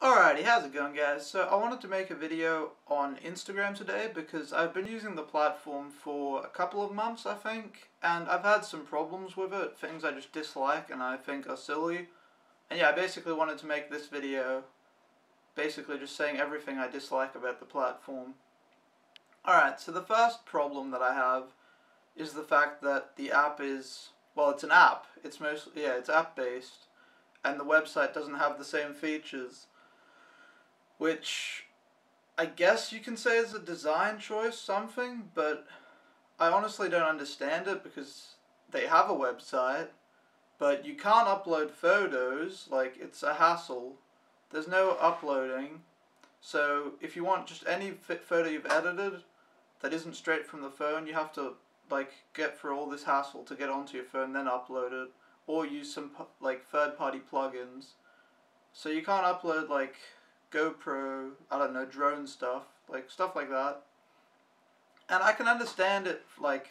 Alrighty, how's it going, guys? So I wanted to make a video on Instagram today because I've been using the platform for a couple of months, I think, and I've had some problems with it, things I just dislike and I think are silly. And yeah, I basically wanted to make this video basically just saying everything I dislike about the platform. Alright, so the first problem that I have is the fact that the app is, well, it's an app. It's mostly, yeah, it's app-based, and the website doesn't have the same features, which I guess you can say is a design choice, something, but I honestly don't understand it because they have a website, but you can't upload photos, like it's a hassle. There's no uploading, so if you want just any photo you've edited that isn't straight from the phone, you have to like get through all this hassle to get onto your phone, then upload it, or use some like third-party plugins. So you can't upload like GoPro, I don't know, drone stuff like that. And I can understand it, like,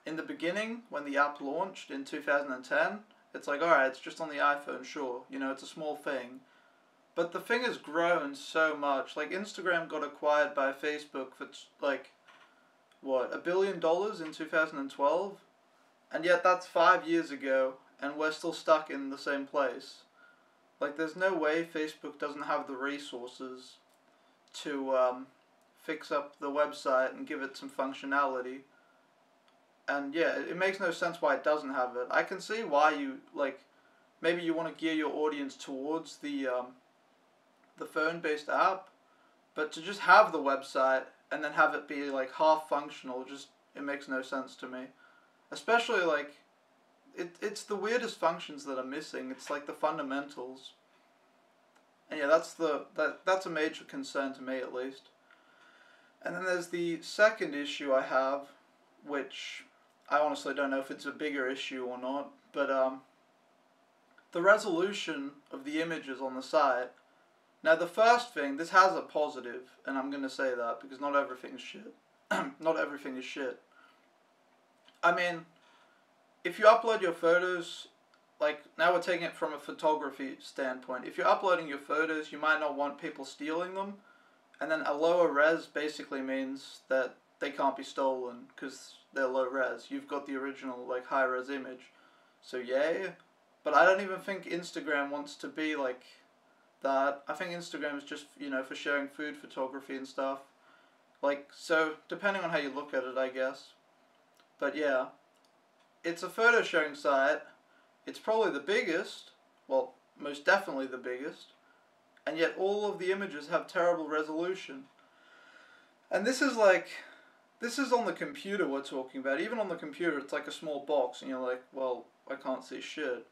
in the beginning, when the app launched in 2010, it's like, alright, it's just on the iPhone, sure, you know, it's a small thing. But the thing has grown so much. Like, Instagram got acquired by Facebook for, like, what, $1 billion in 2012? And yet that's 5 years ago, and we're still stuck in the same place. Like, there's no way Facebook doesn't have the resources to fix up the website and give it some functionality. And yeah, it makes no sense why it doesn't have it. I can see why you, like, maybe you want to gear your audience towards the phone-based app, but to just have the website and then have it be, like, half functional, just, it makes no sense to me. Especially, like, it's the weirdest functions that are missing. It's like the fundamentals. And yeah, that's a major concern to me, at least. And then there's the second issue I have, which I honestly don't know if it's a bigger issue or not, but the resolution of the images on the site. Now the first thing, this has a positive, and I'm going to say that because not everything is shit. Not everything is shit. I mean, if you upload your photos, like, now we're taking it from a photography standpoint. If you're uploading your photos, you might not want people stealing them. And then a lower res basically means that they can't be stolen because they're low res. You've got the original, like, high res image. So yay. But I don't even think Instagram wants to be like that. I think Instagram is just, you know, for sharing food photography and stuff. Like, so depending on how you look at it, I guess. But yeah. It's a photo sharing site. It's probably the biggest, well, most definitely the biggest, and yet all of the images have terrible resolution. And this is on the computer we're talking about. Even on the computer, it's like a small box, and you're like, well, I can't see shit.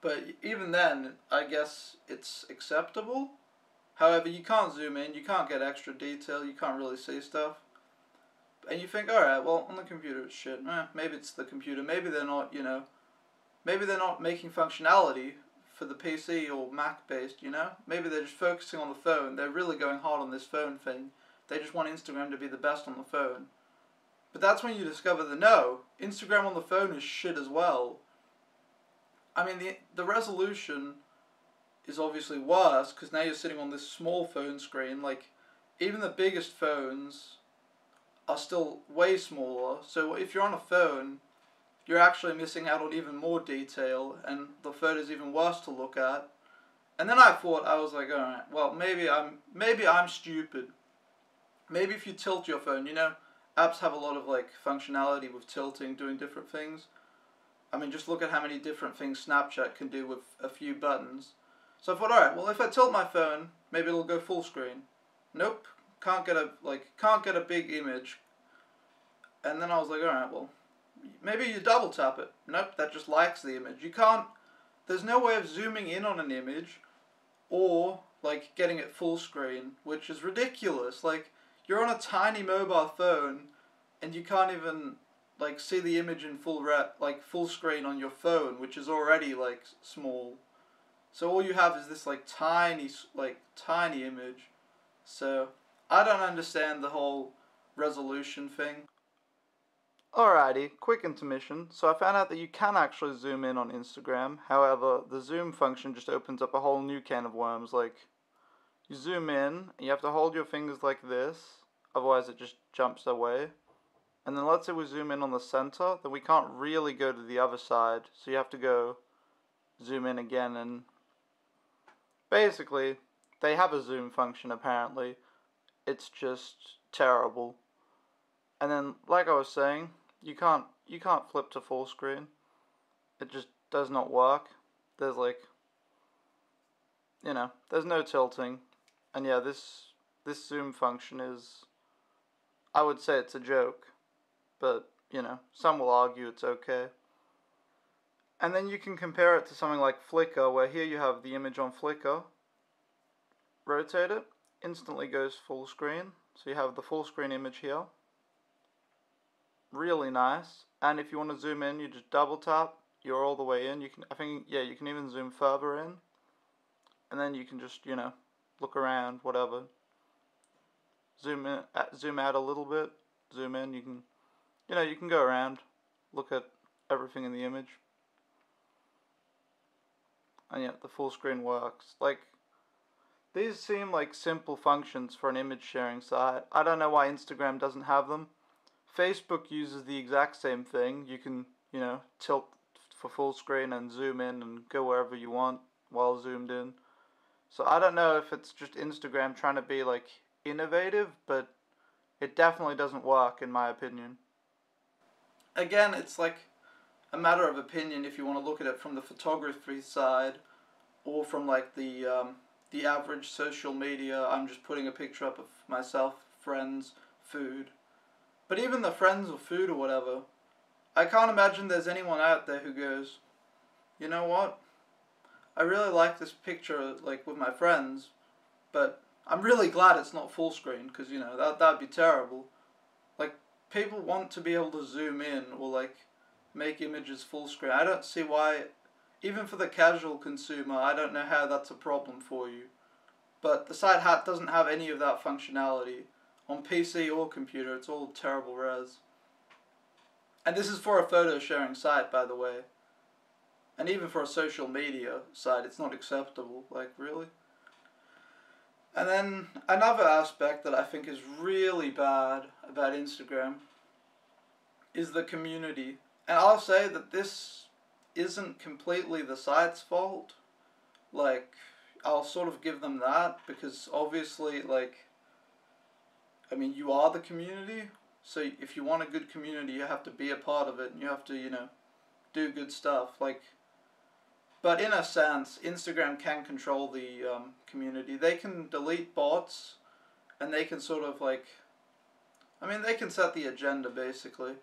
But even then, I guess it's acceptable. However, you can't zoom in, you can't get extra detail, you can't really see stuff. And you think, alright, well, on the computer it's shit. Maybe it's the computer. Maybe they're not, you know, maybe they're not making functionality for the PC or Mac based, you know? Maybe they're just focusing on the phone. They're really going hard on this phone thing. They just want Instagram to be the best on the phone. But that's when you discover that no, Instagram on the phone is shit as well. I mean, the resolution is obviously worse because now you're sitting on this small phone screen. Like, even the biggest phones are still way smaller. So if you're on a phone, you're actually missing out on even more detail, and the photo's even worse to look at. And then I was like, alright, well, maybe I'm stupid. Maybe if you tilt your phone, you know, apps have a lot of, like, functionality with tilting, doing different things. I mean, just look at how many different things Snapchat can do with a few buttons. So I thought, alright, well, if I tilt my phone, maybe it'll go full screen. Nope, can't get a big image. And then I was like, alright, well, maybe you double tap it. Nope, that just likes the image. You can't, there's no way of zooming in on an image or, like, getting it full screen, which is ridiculous. Like, you're on a tiny mobile phone and you can't even, like, see the image in full screen on your phone, which is already, like, small. So all you have is this, like, tiny image. So I don't understand the whole resolution thing. Alrighty, quick intermission. So I found out that you can actually zoom in on Instagram. However, the zoom function just opens up a whole new can of worms. Like, you zoom in, you have to hold your fingers like this, otherwise it just jumps away. And then let's say we zoom in on the center, then we can't really go to the other side. So you have to go zoom in again, and basically, they have a zoom function apparently. It's just terrible. And then, like I was saying, you can't flip to full screen. It just does not work. There's like, there's no tilting. And yeah, this zoom function is, I would say it's a joke, but some will argue it's okay. And then you can compare it to something like Flickr, where here you have the image on Flickr, rotate it, instantly goes full screen. So you have the full screen image here. Really nice. And if you want to zoom in, you just double tap, you're all the way in. You can even zoom further in. And then you can just, look around, whatever. Zoom in, zoom out a little bit, zoom in, you can go around, look at everything in the image. And yeah, the full screen works. Like, these seem like simple functions for an image sharing site. I don't know why Instagram doesn't have them. Facebook uses the exact same thing. You can, tilt for full screen and zoom in and go wherever you want while zoomed in. So I don't know if it's just Instagram trying to be like innovative, but it definitely doesn't work in my opinion. Again, it's like a matter of opinion if you want to look at it from the photography side or from like the average social media. I'm just putting a picture up of myself, friends, food. But even the friends or food or whatever, I can't imagine there's anyone out there who goes, you know what, I really like this picture like with my friends, but I'm really glad it's not full screen, because that'd be terrible. Like, people want to be able to zoom in or like make images full screen. I don't see why, even for the casual consumer, I don't know how that's a problem for you. But the site doesn't have any of that functionality. On PC or computer, it's all terrible res. And this is for a photo sharing site, by the way. And even for a social media site, it's not acceptable. Like, really? And then another aspect that I think is really bad about Instagram is the community. And I'll say that this isn't completely the site's fault. Like, I'll sort of give them that, because obviously, like, you are the community, so if you want a good community, you have to be a part of it, and you have to, do good stuff. Like, but in a sense, Instagram can control the community. They can delete bots, and they can sort of like, they can set the agenda, basically.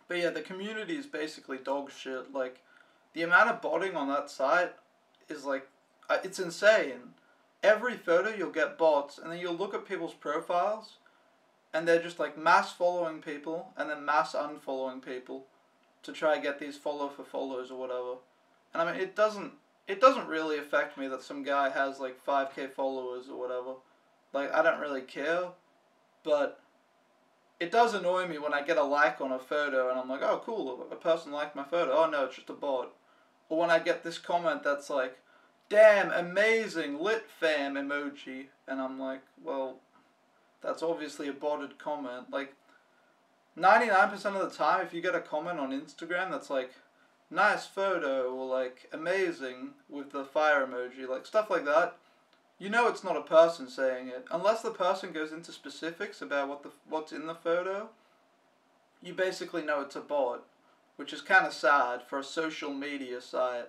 But yeah, the community is basically dog shit. Like, the amount of botting on that site is like, it's insane. Every photo you'll get bots, and then you'll look at people's profiles, and they're just like mass following people, and then mass unfollowing people, to try and get these follow for follows or whatever. And it doesn't really affect me that some guy has like 5k followers or whatever. Like, I don't really care, but it does annoy me when I get a like on a photo, and I'm like, oh cool, a person liked my photo. Oh no, it's just a bot. Or when I get this comment that's like, damn, amazing, lit fam emoji. And I'm like, well, that's obviously a botted comment. Like, 99% of the time, if you get a comment on Instagram that's like, nice photo, or like, amazing, with the fire emoji, like, stuff like that, it's not a person saying it. Unless the person goes into specifics about what's in the photo, you basically know it's a bot, which is kind of sad for a social media site.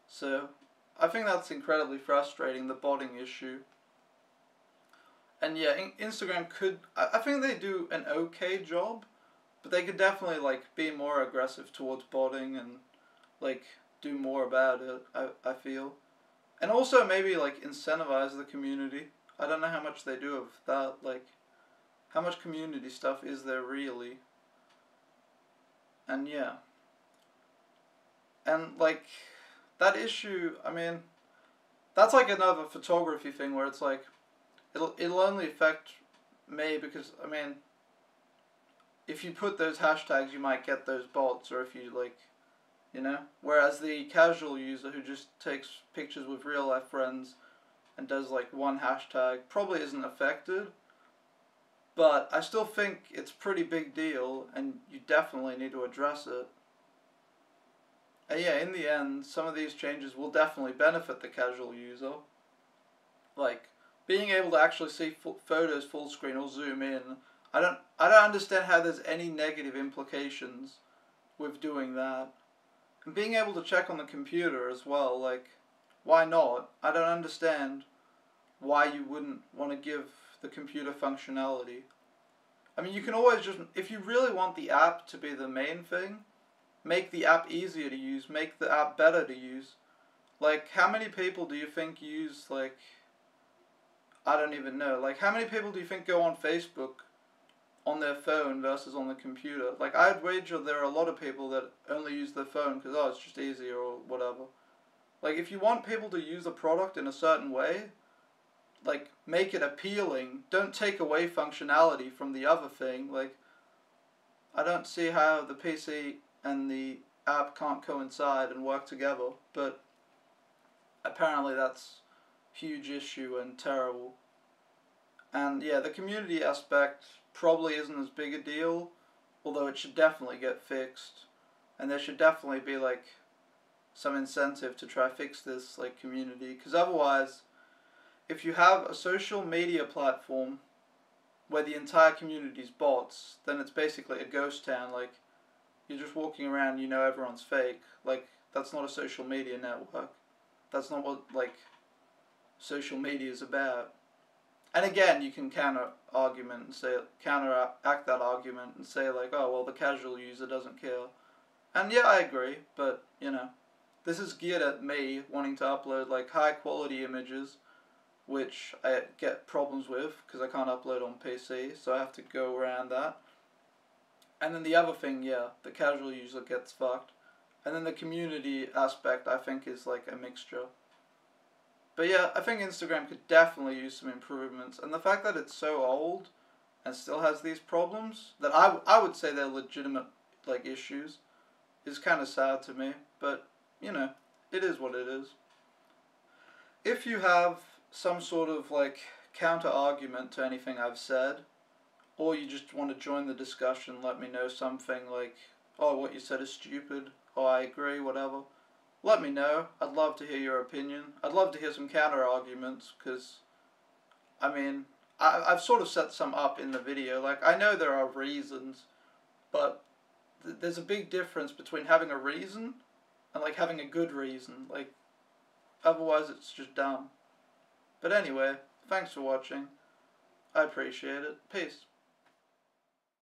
So I think that's incredibly frustrating, the botting issue. And yeah, Instagram could, I think they do an okay job, but they could definitely like be more aggressive towards botting and like do more about it, I feel. And also maybe like incentivize the community. I don't know how much they do of that, like how much community stuff is there really? And yeah. And like that issue, that's like another photography thing where it's like it'll only affect me because if you put those hashtags, you might get those bots, or if you like, you know. Whereas the casual user who just takes pictures with real life friends and does like one hashtag probably isn't affected. But I still think it's a pretty big deal, and you definitely need to address it. And yeah, in the end, some of these changes will definitely benefit the casual user. Like, being able to actually see photos full screen or zoom in. I don't understand how there's any negative implications with doing that. And being able to check on the computer as well, like, why not? I don't understand why you wouldn't want to give the computer functionality. I mean, you can always just, if you really want the app to be the main thing, make the app easier to use, make the app better to use. Like, how many people do you think use, like, I don't even know, like, how many people do you think go on Facebook on their phone versus on the computer? Like, I'd wager there are a lot of people that only use their phone because, oh, it's just easier or whatever. Like, if you want people to use a product in a certain way, like, make it appealing. Don't take away functionality from the other thing. Like, I don't see how the PC and the app can't coincide and work together, but apparently that's a huge issue and terrible. And yeah, the community aspect probably isn't as big a deal, although it should definitely get fixed. And there should definitely be like some incentive to try fix this like community, because otherwise, if you have a social media platform where the entire community is bots, then it's basically a ghost town. Like, you're just walking around, you know everyone's fake. Like, that's not a social media network. That's not what, like, social media is about. And again, you can counteract that argument and say, like, oh, well, the casual user doesn't care. And yeah, I agree, but, you know, this is geared at me wanting to upload, like, high-quality images, which I get problems with because I can't upload on PC, so I have to go around that. And then the other thing, yeah, the casual user gets fucked. And then the community aspect, I think, is like a mixture. But yeah, I think Instagram could definitely use some improvements. And the fact that it's so old and still has these problems, that I would say they're legitimate like issues, is kind of sad to me. But, you know, it is what it is. If you have some sort of like counter argument to anything I've said, or you just want to join the discussion, let me know something like, oh, what you said is stupid, or I agree, whatever. Let me know. I'd love to hear your opinion. I'd love to hear some counter arguments, because, I mean, I've sort of set some up in the video. Like, I know there are reasons, but there's a big difference between having a reason and like having a good reason. Like, otherwise it's just dumb. But anyway, thanks for watching. I appreciate it. Peace.